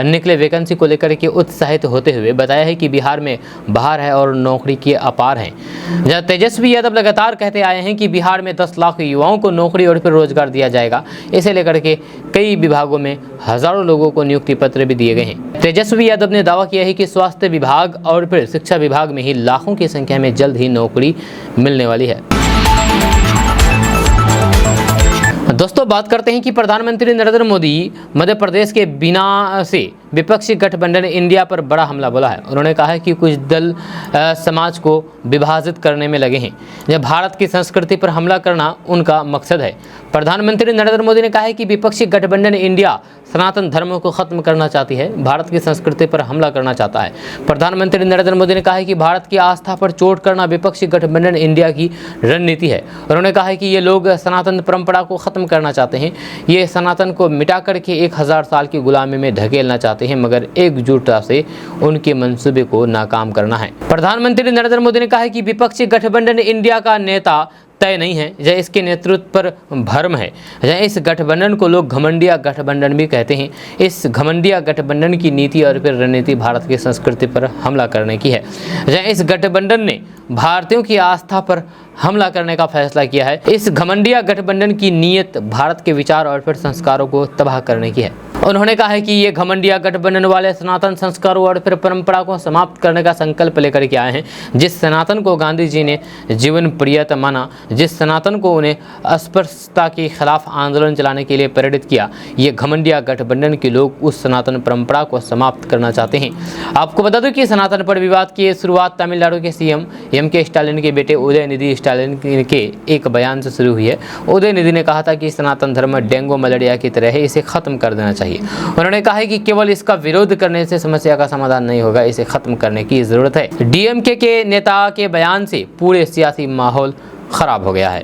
निकले वैकेंसी को लेकर के उत्साहित होते हुए बताया है कि बिहार में बाहर है और नौकरी के अपार हैं। जहां तेजस्वी यादव लगातार कहते आए हैं कि बिहार में 10 लाख युवाओं को नौकरी और फिर रोजगार दिया जाएगा। इसे लेकर के कई विभागों में हजारों लोगों को नियुक्ति पत्र भी दिए गए हैं। तेजस्वी यादव ने दावा किया है कि स्वास्थ्य विभाग और फिर शिक्षा विभाग में ही लाखों की संख्या में जल्द ही नौकरी मिलने वाली है। दोस्तों बात करते हैं कि प्रधानमंत्री नरेंद्र मोदी मध्य प्रदेश के बीना से विपक्षी गठबंधन इंडिया पर बड़ा हमला बोला है। उन्होंने कहा है कि कुछ दल समाज को विभाजित करने में लगे हैं। जब भारत की संस्कृति पर हमला करना उनका मकसद है। प्रधानमंत्री नरेंद्र मोदी ने कहा है कि विपक्षी गठबंधन इंडिया सनातन धर्म को खत्म करना चाहती है, भारत की संस्कृति पर हमला करना चाहता है। प्रधानमंत्री नरेंद्र मोदी ने कहा है कि भारत की आस्था पर चोट करना विपक्षी गठबंधन इंडिया की रणनीति है। उन्होंने कहा है कि ये लोग सनातन परंपरा को खत्म करना चाहते हैं, ये सनातन को मिटा करके 1000 साल की गुलामी में ढकेलना चाहते हैं, मगर एकजुटता से उनके मंसूबे को नाकाम करना है। प्रधानमंत्री नरेंद्र मोदी ने कहा है कि विपक्षी गठबंधन इंडिया का नेता तय नहीं है, जहाँ इसके नेतृत्व पर भ्रम है। जहाँ इस गठबंधन को लोग घमंडिया गठबंधन भी कहते हैं। इस घमंडिया गठबंधन की नीति और फिर रणनीति भारत की संस्कृति पर हमला करने की है। जहाँ इस गठबंधन ने भारतीयों की आस्था पर हमला करने का फैसला किया है। इस घमंडिया गठबंधन की नीयत भारत के विचार और फिर संस्कारों को तबाह करने की है। उन्होंने कहा है कि ये घमंडिया गठबंधन वाले सनातन संस्कारों और फिर परंपरा को समाप्त करने का संकल्प लेकर के आए हैं। जिस सनातन को गांधी जी ने जीवन प्रियत माना, जिस सनातन को उन्हें अस्पृश्यता के खिलाफ आंदोलन चलाने के लिए प्रेरित किया, ये घमंडिया गठबंधन के लोग उस सनातन परंपरा को समाप्त करना चाहते हैं। आपको बता दूं कि सनातन पर विवाद की शुरुआत तमिलनाडु के सीएम एम.के. स्टालिन के बेटे उदयनिधि स्टालिन के एक बयान से शुरू हुई है। उदयनिधि ने कहा था कि सनातन धर्म डेंगू मलेरिया की तरह है, इसे खत्म कर देना चाहिए। उन्होंने कहा है कि केवल इसका विरोध करने से समस्या का समाधान नहीं होगा, इसे खत्म करने की जरूरत है। डीएमके के नेता के बयान से पूरे सियासी माहौल खराब हो गया है।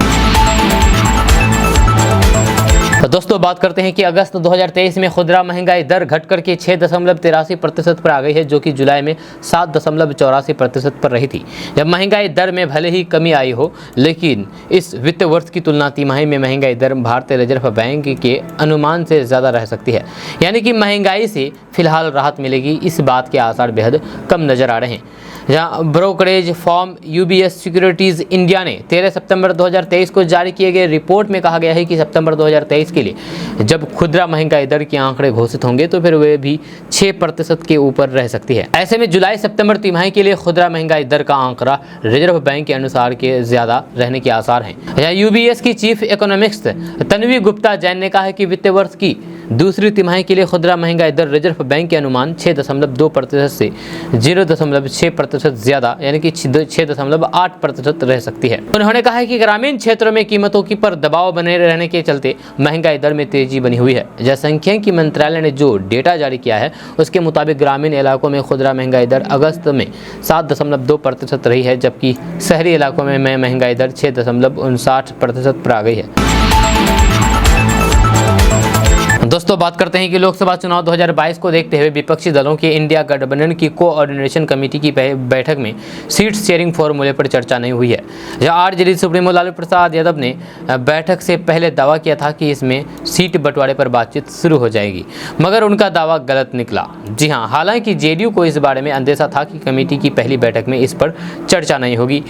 तो दोस्तों बात करते हैं कि अगस्त 2023 में खुदरा महंगाई दर घटकर के 6.83% पर आ गई है, जो कि जुलाई में 7.84% पर रही थी। जब महंगाई दर में भले ही कमी आई हो, लेकिन इस वित्त वर्ष की तुलना तिमाही में महंगाई दर भारतीय रिजर्व बैंक के अनुमान से ज़्यादा रह सकती है। यानी कि महंगाई से फिलहाल राहत मिलेगी, इस बात के आसार बेहद कम नजर आ रहे हैं। जहाँ brokerage form UBS securities India ने 13 सितंबर 2023 को जारी किए गए रिपोर्ट में कहा गया है कि सितंबर 2023 के लिए जब खुदरा महंगाई दर के आंकड़े घोषित होंगे तो फिर वे भी 6% के ऊपर रह सकती है। ऐसे में जुलाई सितंबर तिमाही के लिए खुदरा महंगाई दर का आंकड़ा रिजर्व बैंक के अनुसार के ज़्यादा रहने के आसार हैं। यूबीएस की चीफ इकोनॉमिस्ट तन्वी गुप्ता जैन ने कहा है कि वित्तीय वर्ष की दूसरी तिमाही के लिए खुदरा महंगाई दर रिजर्व बैंक के अनुमान 6.2% से 0.6% ज़्यादा यानी कि 6.8% रह सकती है। उन्होंने कहा है कि ग्रामीण क्षेत्रों में कीमतों की पर दबाव बने रहने के चलते महंगाई दर में तेजी बनी हुई है। जनसंख्यिकी मंत्रालय ने जो डेटा जारी किया है उसके मुताबिक ग्रामीण इलाकों में खुदरा महंगाई दर अगस्त में 7.2% रही है, जबकि शहरी इलाकों में महंगाई दर 6.59% पर आ गई है। दोस्तों बात करते हैं कि लोकसभा चुनाव 2022 को देखते हुए विपक्षी दलों के इंडिया गठबंधन की कोऑर्डिनेशन कमेटी की बैठक में सीट शेयरिंग फॉर्मूले पर चर्चा नहीं हुई है। जहां आरजेडी सुप्रीमो लालू प्रसाद यादव ने बैठक से पहले दावा किया था कि इसमें सीट बंटवारे पर बातचीत शुरू हो जाएगी, मगर उनका दावा गलत निकला। जी हां, हालांकि जेडीयू को इस बारे में अंदेशा था कि कमेटी की पहली बैठक में इस पर चर्चा नहीं होगी।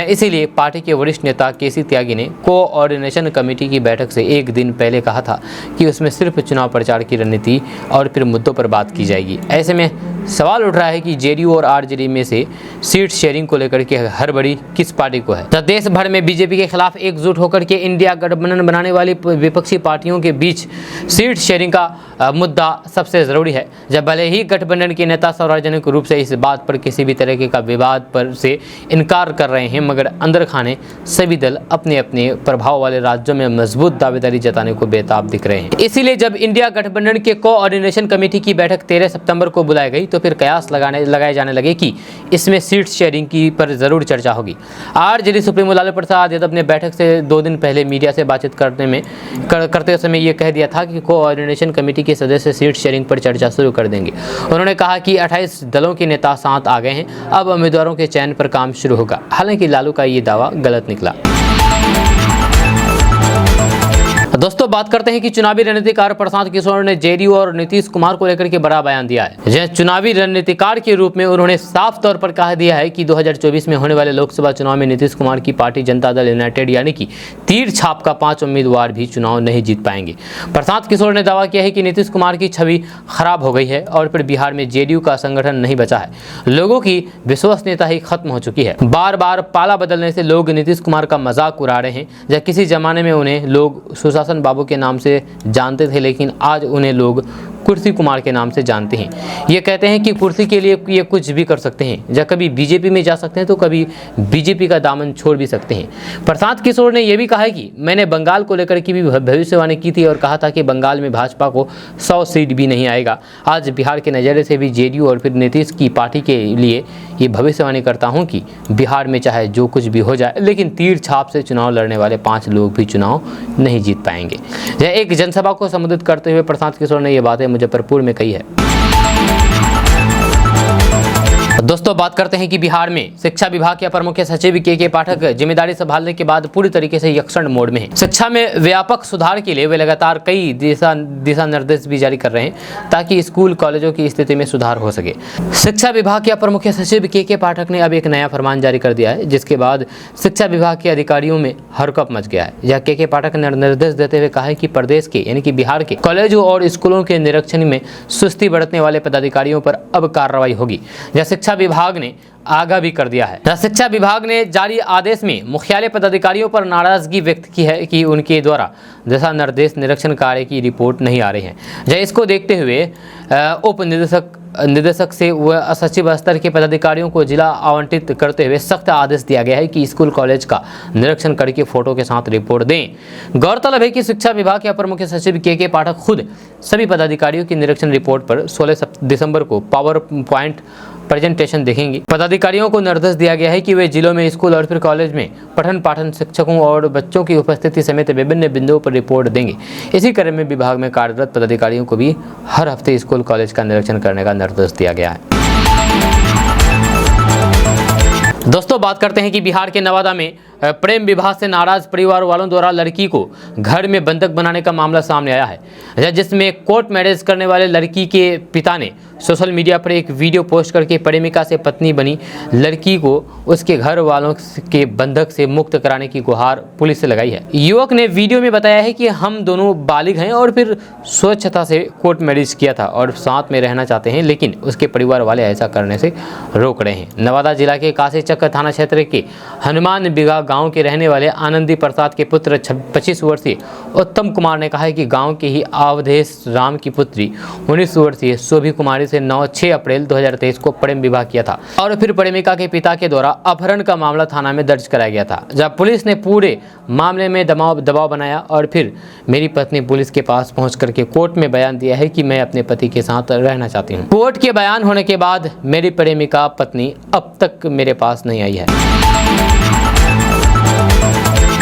इसीलिए पार्टी के वरिष्ठ नेता केसी त्यागी ने कोऑर्डिनेशन कमेटी की बैठक से एक दिन पहले कहा था कि उसमें सिर्फ चुनाव प्रचार की रणनीति और फिर मुद्दों पर बात की जाएगी। ऐसे में सवाल उठ रहा है कि जेडीयू और आरजेडी में से सीट शेयरिंग को लेकर के हड़बड़ी किस पार्टी को है। तो देश भर में बीजेपी के खिलाफ एकजुट होकर के इंडिया गठबंधन बनाने वाली विपक्षी पार्टियों के बीच सीट शेयरिंग का मुद्दा सबसे जरूरी है। जब भले ही गठबंधन के नेता सार्वजनिक रूप से इस बात पर किसी भी तरह का विवाद पर से इनकार कर रहे हैं, मगर अंदर खाने सभी दल अपने अपने प्रभाव वाले राज्यों में मजबूत दावेदारी जताने को बेताब दिख रहे हैं। इसीलिए जब इंडिया गठबंधन के कोऑर्डिनेशन कमेटी की बैठक 13 सितंबर को बुलाई गई तो फिर कयास लगाए जाने लगे कि इसमें सीट शेयरिंग की पर जरूर चर्चा होगी। आरजेडी सुप्रीमो लालू प्रसाद यादव ने बैठक से 2 दिन पहले मीडिया से बातचीत करते समय ये कह दिया था कि कोऑर्डिनेशन कमेटी के सदस्य सीट शेयरिंग पर चर्चा शुरू कर देंगे। उन्होंने कहा कि 28 दलों के नेता साथ आ गए हैं, अब उम्मीदवारों के चयन पर काम शुरू होगा। हालांकि लालू का ये दावा गलत निकला। दोस्तों बात करते हैं कि चुनावी रणनीतिकार प्रशांत किशोर ने जेडीयू और नीतीश कुमार को लेकर के बड़ा बयान दिया है। चुनावी रणनीतिकार के रूप में उन्होंने साफ तौर पर कह दिया है कि 2024 में होने वाले लोकसभा चुनाव में नीतीश कुमार की पार्टी जनता दल यूनाइटेड यानी कि तीर छाप का 5 उम्मीदवार भी चुनाव नहीं जीत पाएंगे। प्रशांत किशोर ने दावा किया है कि नीतीश कुमार की छवि खराब हो गई है और फिर बिहार में जेडीयू का संगठन नहीं बचा है। लोगों की विश्वसनीयता ही खत्म हो चुकी है। बार बार पाला बदलने से लोग नीतीश कुमार का मजाक उड़ा रहे हैं। जब किसी जमाने में उन्हें लोग सुशासन सुशासन बाबू के नाम से जानते थे, लेकिन आज उन्हें लोग कुर्सी कुमार के नाम से जानते हैं। ये कहते हैं कि कुर्सी के लिए ये कुछ भी कर सकते हैं, या कभी बीजेपी में जा सकते हैं तो कभी बीजेपी का दामन छोड़ भी सकते हैं। प्रशांत किशोर ने यह भी कहा है कि मैंने बंगाल को लेकर की भी भविष्यवाणी की थी और कहा था कि बंगाल में भाजपा को 100 सीट भी नहीं आएगा। आज बिहार के नज़रिए से भी जेडीयू और फिर नीतीश की पार्टी के लिए ये भविष्यवाणी करता हूँ कि बिहार में चाहे जो कुछ भी हो जाए, लेकिन तीर छाप से चुनाव लड़ने वाले 5 लोग भी चुनाव नहीं जीत पाएंगे। एक जनसभा को संबोधित करते हुए प्रशांत किशोर ने ये बातें मुजफ्फरपुर में कही है। दोस्तों, बात करते हैं कि बिहार में शिक्षा विभाग के अपर मुख्य सचिव के पाठक जिम्मेदारी संभालने के बाद पूरी तरीके से यक्षण मोड में है। शिक्षा में व्यापक सुधार के लिए वे लगातार कई दिशा निर्देश भी जारी कर रहे हैं ताकि स्कूल कॉलेजों की स्थिति में सुधार हो सके। शिक्षा विभाग के अपर मुख्य सचिव के पाठक ने अब एक नया फरमान जारी कर दिया है, जिसके बाद शिक्षा विभाग के अधिकारियों में हड़कंप मच गया है। यह के पाठक ने निर्देश देते हुए कहा है कि प्रदेश के यानी कि बिहार के कॉलेजों और स्कूलों के निरीक्षण में सुस्ती बरतने वाले पदाधिकारियों पर अब कार्रवाई होगी। शिक्षा विभाग ने आगाह भी कर दिया है। शिक्षा विभाग ने जारी आदेश में मुख्यालय पदाधिकारियों पर नाराजगी व्यक्त की है कि उनके द्वारा दिशा निर्देश निरीक्षण कार्य की रिपोर्ट नहीं आ रही है। इसको देखते हुए उप निदेशक से व सचिव स्तर के पदाधिकारियों को जिला आवंटित करते हुए सख्त आदेश दिया गया है कि स्कूल कॉलेज का निरीक्षण करके फोटो के साथ रिपोर्ट दें। गौरतलब है कि शिक्षा विभाग के अपर मुख्य सचिव के पाठक खुद सभी पदाधिकारियों की निरीक्षण रिपोर्ट पर 16 दिसंबर को पावर पॉइंट प्रेजेंटेशन देखेंगे। पदाधिकारियों को निर्देश दिया गया है कि वे जिलों में स्कूल और फिर कॉलेज में पठन पाठन शिक्षकों और बच्चों की उपस्थिति समेत विभिन्न बिंदुओं पर रिपोर्ट देंगे। इसी क्रम में विभाग में कार्यरत पदाधिकारियों को भी हर हफ्ते स्कूल कॉलेज का निरीक्षण करने का निर्देश दिया गया है। दोस्तों, बात करते हैं कि बिहार के नवादा में प्रेम विवाह से नाराज परिवार वालों द्वारा लड़की को घर में बंधक बनाने का मामला सामने आया है, जिसमें कोर्ट मैरिज करने वाले लड़की के पिता ने सोशल मीडिया पर एक वीडियो पोस्ट करके प्रेमिका से पत्नी बनी लड़की को उसके घर वालों के बंधक से मुक्त कराने की गुहार पुलिस से लगाई है। युवक ने वीडियो में बताया है कि हम दोनों बालिग हैं और फिर स्वच्छता से कोर्ट मैरिज किया था और साथ में रहना चाहते हैं, लेकिन उसके परिवार वाले ऐसा करने से रोक रहे हैं। नवादा जिला के काशीचक थाना क्षेत्र के हनुमान बिगा गांव के रहने वाले आनंदी प्रसाद के पुत्र 25 वर्षीय उत्तम कुमार ने कहा है कि गांव के ही अवधेश राम की पुत्री 19 वर्षीय शोभी कुमारी से 6 अप्रैल 2023 को प्रेम विवाह किया था और फिर प्रेमिका के पिता के द्वारा अपहरण का मामला थाना में दर्ज कराया गया था। जब पुलिस ने पूरे मामले में दबाव बनाया और फिर मेरी पत्नी पुलिस के पास पहुंच करके कोर्ट में बयान दिया है कि मैं अपने पति के साथ रहना चाहती हूँ। कोर्ट के बयान होने के बाद मेरी प्रेमिका पत्नी अब तक मेरे पास नहीं आई है।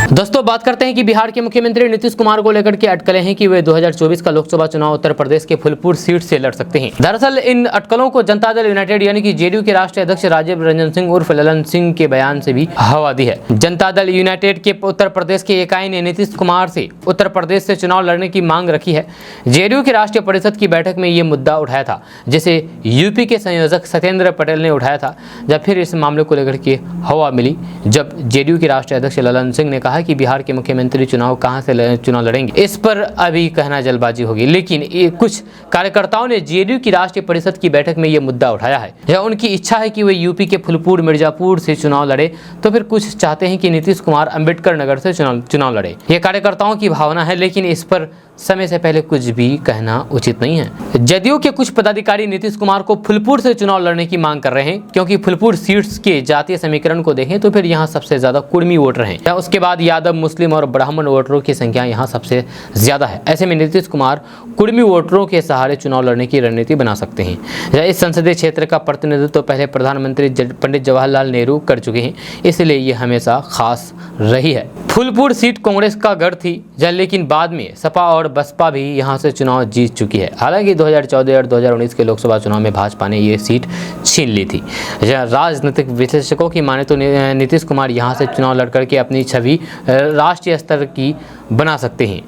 दोस्तों, बात करते हैं कि बिहार के मुख्यमंत्री नीतीश कुमार को लेकर के अटकलें हैं कि वे 2024 का लोकसभा चुनाव उत्तर प्रदेश के फूलपुर सीट से लड़ सकते हैं। दरअसल इन अटकलों को जनता दल यूनाइटेड यानी कि जेडीयू के राष्ट्रीय अध्यक्ष राजीव रंजन सिंह उर्फ ललन सिंह के बयान से भी हवा दी है। जनता दल यूनाइटेड के उत्तर प्रदेश के इकाई ने नीतीश कुमार से उत्तर प्रदेश से चुनाव लड़ने की मांग रखी है। जेडीयू की राष्ट्रीय परिषद की बैठक में ये मुद्दा उठाया था, जिसे यूपी के संयोजक सत्येंद्र पटेल ने उठाया था। जब फिर इस मामले को लेकर के हवा मिली, जब जेडीयू के राष्ट्रीय अध्यक्ष ललन सिंह ने कहा कि बिहार के मुख्यमंत्री चुनाव कहां से चुनाव लड़ेंगे, इस पर अभी कहना जल्दबाजी होगी। लेकिन कुछ कार्यकर्ताओं ने जेडीयू की राष्ट्रीय परिषद की बैठक में यह मुद्दा उठाया है। यह उनकी इच्छा है कि वे यूपी के फूलपुर मिर्जापुर से चुनाव लड़े, तो फिर कुछ चाहते हैं कि नीतीश कुमार अंबेडकर नगर से चुनाव लड़े। यह कार्यकर्ताओं की भावना है, लेकिन इस पर समय से पहले कुछ भी कहना उचित नहीं है। जदयू के कुछ पदाधिकारी नीतीश कुमार को फूलपुर से चुनाव लड़ने की मांग कर रहे हैं, क्योंकि फूलपुर सीट्स के जातीय समीकरण को देखें तो फिर यहाँ सबसे ज्यादा कुर्मी वोटर हैं। उसके बाद यादव, मुस्लिम और ब्राह्मण वोटरों की संख्या यहाँ सबसे ज्यादा है। ऐसे में नीतीश कुमार कुर्मी वोटरों के सहारे चुनाव लड़ने की रणनीति बना सकते हैं। इस संसदीय क्षेत्र का प्रतिनिधित्व पहले प्रधानमंत्री पंडित जवाहरलाल नेहरू कर चुके हैं, इसलिए ये हमेशा खास रही है। फूलपुर सीट कांग्रेस का गढ़ थी, लेकिन बाद में सपा और बसपा भी यहां से चुनाव जीत चुकी है। हालांकि 2014 और 2019 के लोकसभा चुनाव में भाजपा ने ये सीट छीन ली थी। राजनीतिक विश्लेषकों की माने तो नीतीश कुमार यहां से चुनाव लड़कर के अपनी छवि राष्ट्रीय स्तर की बना सकते हैं।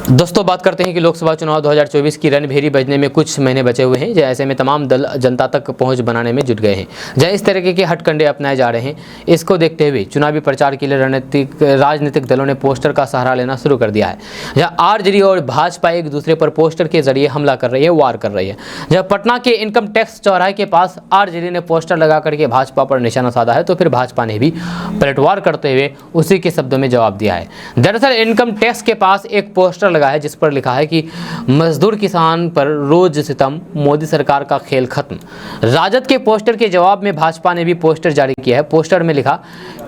दोस्तों बात करते हैं कि लोकसभा चुनाव 2024 की रणभेरी बजने में कुछ महीने बचे हुए हैं। ऐसे में तमाम दल जनता तक पहुंच बनाने में जुट गए हैं। जहाँ इस तरीके के हथकंडे अपनाए जा रहे हैं, इसको देखते हुए चुनावी प्रचार के लिए राजनीतिक दलों ने पोस्टर का सहारा लेना शुरू कर दिया है। जहाँ आरजेडी और भाजपा एक दूसरे पर पोस्टर के जरिए हमला कर रही है, वार कर रही है। जहाँ पटना के इनकम टैक्स चौराहे के पास आरजेडी ने पोस्टर लगा करके भाजपा पर निशाना साधा है, तो फिर भाजपा ने भी पलटवार करते हुए उसी के शब्दों में जवाब दिया है। दरअसल इनकम टैक्स के पास एक पोस्टर लगा है जिस पर लिखा है कि मजदूर किसान पर रोज सितम, मोदी सरकार का खेल खत्म। राजद के पोस्टर के जवाब में भाजपा ने भी पोस्टर जारी किया है। पोस्टर में लिखा,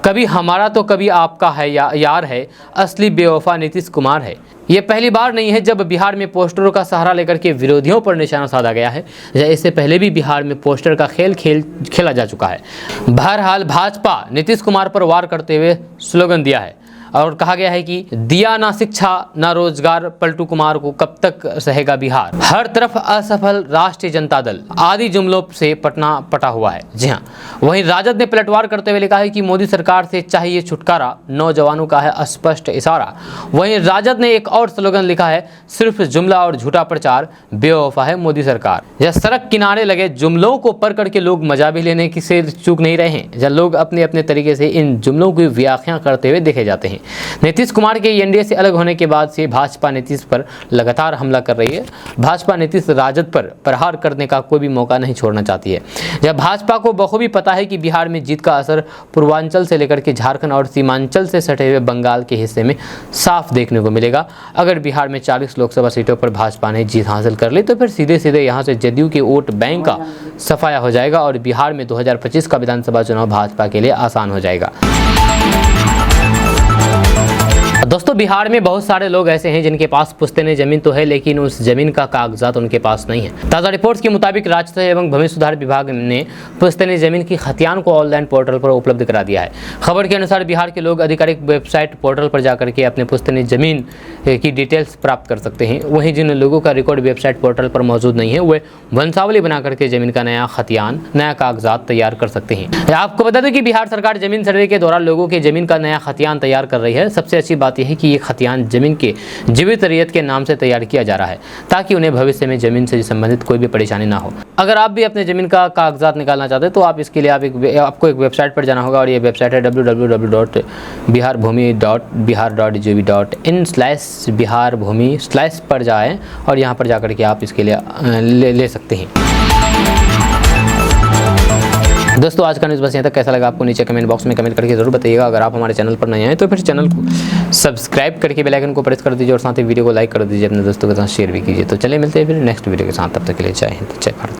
कभी हमारा तो कभी आपका है यार है, असली बेवफा नीतीश कुमार है। ये पहली बार नहीं है जब बिहार में पोस्टरों का सहारा लेकर के विरोधियों पर निशाना साधा गया है। इससे पहले भी बिहार में पोस्टर का खेला जा चुका है। बहरहाल भाजपा नीतीश कुमार पर वार करते हुए स्लोगन दिया है और कहा गया है कि दिया ना शिक्षा ना रोजगार, पलटू कुमार को कब तक सहेगा बिहार, हर तरफ असफल राष्ट्रीय जनता दल आदि जुमलों से पटना पटा हुआ है। जी हाँ, वहीं राजद ने पलटवार करते हुए लिखा है कि मोदी सरकार से चाहिए छुटकारा, नौजवानों का है स्पष्ट इशारा। वहीं राजद ने एक और स्लोगन लिखा है, सिर्फ जुमला और झूठा प्रचार, बेवफा है मोदी सरकार। जब सड़क किनारे लगे जुमलों को पढ़ करके लोग मजा भी लेने की से चूक नहीं रहे हैं। जब लोग अपने अपने तरीके से इन जुमलों की व्याख्या करते हुए देखे जाते हैं। नीतीश कुमार के एनडीए से अलग होने के बाद से भाजपा नीतीश पर लगातार हमला कर रही है। भाजपा नीतीश राजद पर प्रहार करने का कोई भी मौका नहीं छोड़ना चाहती है। जब भाजपा को बखूबी पता है कि बिहार में जीत का असर पूर्वांचल से लेकर के झारखंड और सीमांचल से सटे हुए बंगाल के हिस्से में साफ देखने को मिलेगा। अगर बिहार में 40 लोकसभा सीटों पर भाजपा ने जीत हासिल कर ली तो फिर सीधे सीधे यहाँ से जदयू के वोट बैंक का सफाया हो जाएगा और बिहार में 2025 का विधानसभा चुनाव भाजपा के लिए आसान हो जाएगा। दोस्तों बिहार में बहुत सारे लोग ऐसे हैं जिनके पास पुश्तैनी जमीन तो है, लेकिन उस जमीन का कागजात उनके पास नहीं है। ताज़ा रिपोर्ट्स के मुताबिक राजस्व एवं भूमि सुधार विभाग ने पुश्तैनी जमीन की खतियान को ऑनलाइन पोर्टल पर उपलब्ध करा दिया है। खबर के अनुसार बिहार के लोग आधिकारिक वेबसाइट पोर्टल पर जाकर के अपने पुश्तैनी जमीन की डिटेल्स प्राप्त कर सकते हैं। वहीं जिन लोगों का रिकॉर्ड वेबसाइट पोर्टल पर मौजूद नहीं है, वे वंशावली बना करके जमीन का नया खतियान, नया कागजात तैयार कर सकते हैं। आपको बता दें कि बिहार सरकार जमीन सर्वे के दौरान लोगों के जमीन का नया खतियान तैयार कर रही है। सबसे अच्छी बात यह है कि ये खतियान जमीन के जीवित रैयत के नाम से तैयार किया जा रहा है, ताकि उन्हें भविष्य में जमीन से संबंधित कोई भी परेशानी ना हो। अगर आप भी अपने जमीन का कागजात निकालना चाहते हैं तो आप इसके लिए आपको एक वेबसाइट पर जाना होगा और ये वेबसाइट है www.biharbhumi.bihar.gov.in/biharbhumi/ पर जाएं और यहाँ पर जाकर के आप इसके लिए ले सकते हैं। दोस्तों आज का न्यूज़ बस यहाँ तक। कैसा लगा आपको नीचे कमेंट बॉक्स में कमेंट करके जरूर बताइएगा। अगर आप हमारे चैनल पर नए आए तो फिर चैनल को सब्सक्राइब करके बेल आइकन को प्रेस कर दीजिए और साथ ही वीडियो को लाइक कर दीजिए, अपने दोस्तों के साथ शेयर भी कीजिए। तो चलिए मिलते हैं फिर नेक्स्ट वीडियो के साथ, तब तक के लिए जय हिंद, जय भारत।